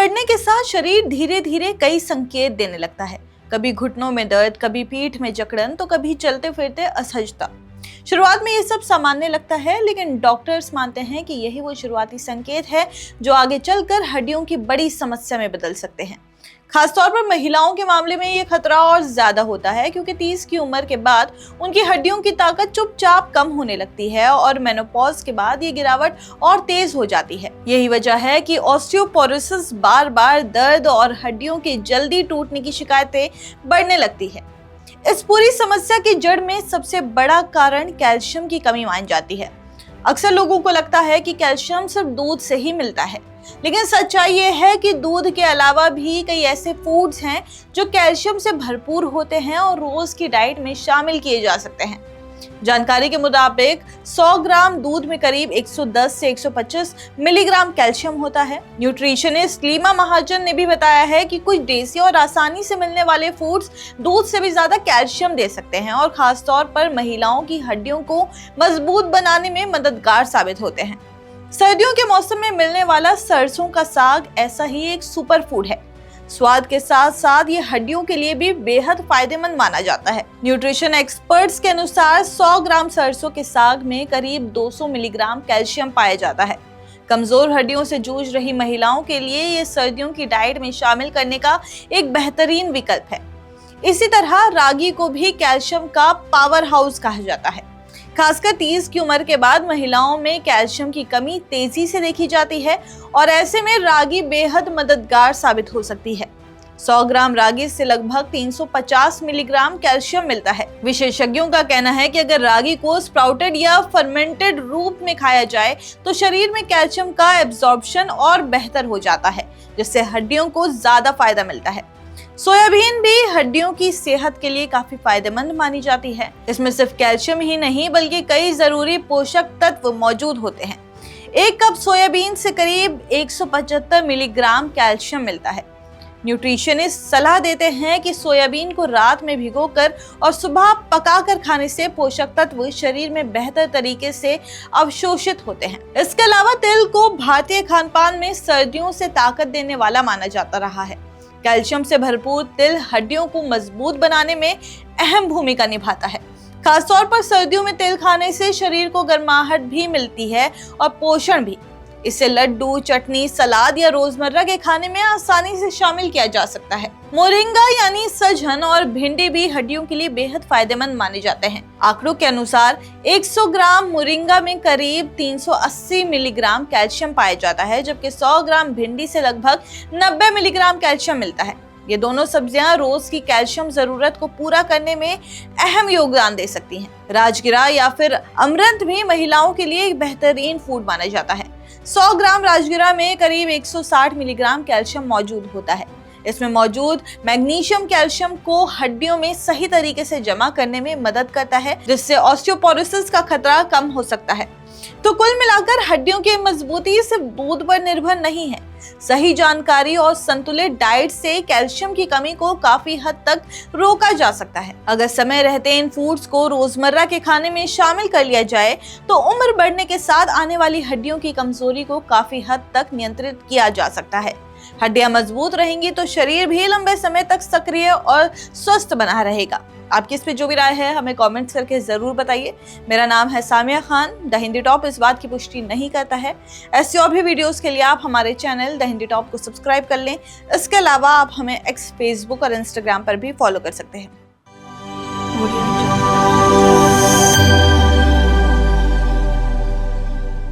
बढ़ने के साथ शरीर धीरे धीरे कई संकेत देने लगता है। कभी घुटनों में दर्द, कभी पीठ में जकड़न, तो कभी चलते फिरते असहजता। शुरुआत में ये सब सामान्य लगता है, लेकिन डॉक्टर्स मानते हैं कि यही वो शुरुआती संकेत है जो आगे चलकर हड्डियों की बड़ी समस्या में बदल सकते हैं। खासतौर पर महिलाओं के मामले में ये खतरा और ज्यादा होता है, क्योंकि 30 की उम्र के बाद उनकी हड्डियों की ताकत चुपचाप कम होने लगती है और मेनोपॉज के बाद ये गिरावट और तेज हो जाती है। यही वजह है कि ऑस्टियोपोरोसिस, बार बार दर्द और हड्डियों के जल्दी टूटने की शिकायतें बढ़ने लगती है। इस पूरी समस्या की जड़ में सबसे बड़ा कारण कैल्शियम की कमी मानी जाती है। अक्सर लोगों को लगता है कि कैल्शियम सिर्फ दूध से ही मिलता है, लेकिन सच्चाई ये है कि दूध के अलावा भी कई ऐसे फूड्स हैं जो कैल्शियम से भरपूर होते हैं और रोज की डाइट में शामिल किए जा सकते हैं। जानकारी के मुताबिक 100 ग्राम दूध में करीब 110 से 125 मिलीग्राम कैल्शियम होता है। न्यूट्रिशनिस्ट लीमा महाजन ने भी बताया है कि कुछ देसी और आसानी से मिलने वाले फूड्स दूध से भी ज्यादा कैल्शियम दे सकते हैं और खासतौर पर महिलाओं की हड्डियों को मजबूत बनाने में मददगार साबित होते हैं। सर्दियों के मौसम में मिलने वाला सरसों का साग ऐसा ही एक सुपर फूड है। स्वाद के साथ साथ ये हड्डियों के लिए भी बेहद फायदेमंद माना जाता है। न्यूट्रिशन एक्सपर्ट्स के अनुसार 100 ग्राम सरसों के साग में करीब 200 मिलीग्राम कैल्शियम पाया जाता है। कमजोर हड्डियों से जूझ रही महिलाओं के लिए ये सर्दियों की डाइट में शामिल करने का एक बेहतरीन विकल्प है। इसी तरह रागी को भी कैल्शियम का पावर हाउस कहा जाता है। खासकर 30 की उम्र के बाद महिलाओं में कैल्शियम की कमी तेजी से देखी जाती है और ऐसे में रागी बेहद मददगार साबित हो सकती है। 100 ग्राम रागी से लगभग 350 मिलीग्राम कैल्शियम मिलता है। विशेषज्ञों का कहना है कि अगर रागी को स्प्राउटेड या फर्मेंटेड रूप में खाया जाए तो शरीर में कैल्शियम का एब्जॉर्प्शन और बेहतर हो जाता है, जिससे हड्डियों को ज्यादा फायदा मिलता है। सोयाबीन भी हड्डियों की सेहत के लिए काफी फायदेमंद मानी जाती है। इसमें सिर्फ कैल्शियम ही नहीं बल्कि कई जरूरी पोषक तत्व मौजूद होते हैं। एक कप सोयाबीन से करीब 175 मिलीग्राम कैल्शियम मिलता है। न्यूट्रिशनिस्ट सलाह देते हैं कि सोयाबीन को रात में भिगोकर और सुबह पकाकर खाने से पोषक तत्व शरीर में बेहतर तरीके से अवशोषित होते हैं। इसके अलावा तिल को भारतीय खान पान में सर्दियों से ताकत देने वाला माना जाता रहा है। कैल्शियम से भरपूर तिल हड्डियों को मजबूत बनाने में अहम भूमिका निभाता है। खासतौर पर सर्दियों में तिल खाने से शरीर को गर्माहट भी मिलती है और पोषण भी। इसे लड्डू, चटनी, सलाद या रोजमर्रा के खाने में आसानी से शामिल किया जा सकता है। मोरिंगा यानी सजन और भिंडी भी हड्डियों के लिए बेहद फायदेमंद माने जाते हैं। आंकड़ों के अनुसार 100 ग्राम मोरिंगा में करीब 380 मिलीग्राम कैल्शियम पाया जाता है, जबकि 100 ग्राम भिंडी से लगभग 90 मिलीग्राम कैल्शियम मिलता है। ये दोनों सब्जियां रोज की कैल्शियम जरूरत को पूरा करने में अहम योगदान दे सकती हैं। राजगिरा या फिर अमरंथ भी महिलाओं के लिए एक बेहतरीन फूड माना जाता है। 100 ग्राम राजगिरा में करीब 160 मिलीग्राम कैल्शियम मौजूद होता है। इसमें मौजूद मैग्नीशियम कैल्शियम को हड्डियों में सही तरीके से जमा करने में मदद करता है, जिससे ऑस्टियोपोरोसिस का खतरा कम हो सकता है। तो कुल मिलाकर हड्डियों की मजबूती सिर्फ दूध पर निर्भर नहीं है। सही जानकारी और संतुलित डाइट से कैल्शियम की कमी को काफी हद तक रोका जा सकता है। अगर समय रहते इन फूड्स को रोजमर्रा के खाने में शामिल कर लिया जाए तो उम्र बढ़ने के साथ आने वाली हड्डियों की कमजोरी को काफी हद तक नियंत्रित किया जा सकता है। हड्डियां मजबूत रहेंगी तो शरीर भी लंबे समय तक सक्रिय और स्वस्थ बना रहेगा। आपकी इस पे जो भी राय है हमें कमेंट्स करके जरूर बताइए। मेरा नाम है सामिया खान। द हिंदी टॉप इस बात की पुष्टि नहीं करता है। ऐसी और भी वीडियोस के लिए आप हमारे चैनल द हिंदी टॉप को सब्सक्राइब कर लें। इसके अलावा आप हमें एक्स, फेसबुक और इंस्टाग्राम पर भी फॉलो कर सकते हैं।